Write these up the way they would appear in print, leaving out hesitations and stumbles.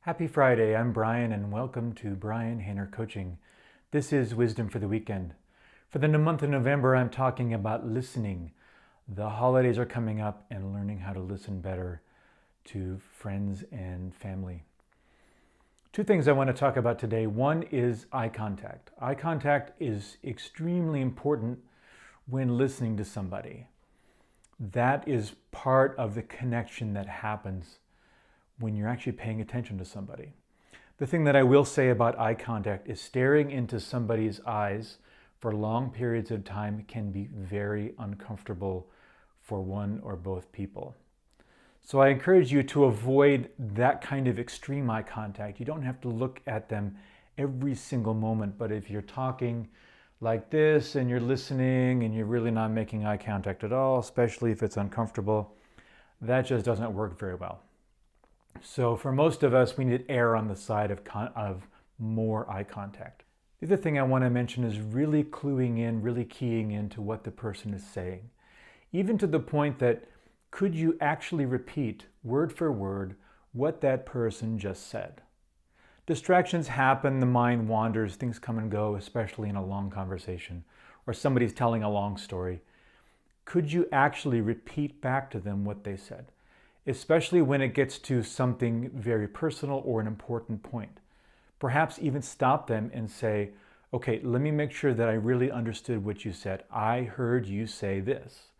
Happy Friday, I'm Brian and welcome to Brian Haner Coaching. This is Wisdom for the Weekend. For the month of November, I'm talking about listening. The holidays are coming up and learning how to listen better to friends and family. Two things I want to talk about today. One is eye contact. Eye contact is extremely important when listening to somebody. That is part of the connection that happens when you're actually paying attention to somebody. The thing that I will say about eye contact is staring into somebody's eyes for long periods of time can be very uncomfortable for one or both people. So I encourage you to avoid that kind of extreme eye contact. You don't have to look at them every single moment, but if you're talking like this and you're listening and you're really not making eye contact at all, especially if it's uncomfortable, that just doesn't work very well. So for most of us, we need to err on the side of more eye contact. The other thing I want to mention is really cluing in, really keying into what the person is saying. Even to the point that could you actually repeat word for word what that person just said? Distractions happen, the mind wanders, things come and go, especially in a long conversation or somebody's telling a long story. Could you actually repeat back to them what they said? Especially when it gets to something very personal or an important point. Perhaps even stop them and say, okay, let me make sure that I really understood what you said. I heard you say this.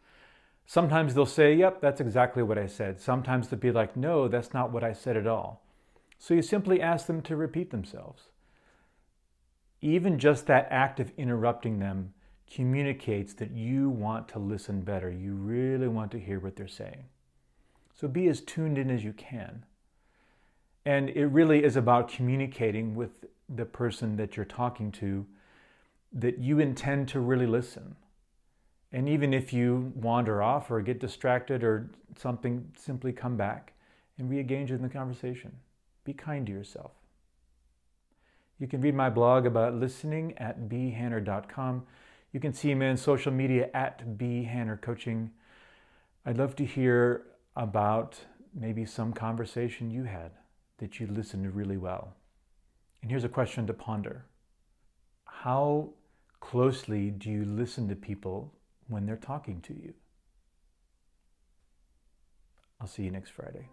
Sometimes they'll say, yep, that's exactly what I said. Sometimes they'll be like, no, that's not what I said at all. So you simply ask them to repeat themselves. Even just that act of interrupting them communicates that you want to listen better. You really want to hear what they're saying. So be as tuned in as you can. And it really is about communicating with the person that you're talking to that you intend to really listen. And even if you wander off or get distracted or something, simply come back and re-engage in the conversation. Be kind to yourself. You can read my blog about listening at bhaner.com. You can see me on social media at bhanercoaching. I'd love to hear about maybe some conversation you had that you listened really well. And here's a question to ponder. How closely do you listen to people when they're talking to you? I'll see you next Friday.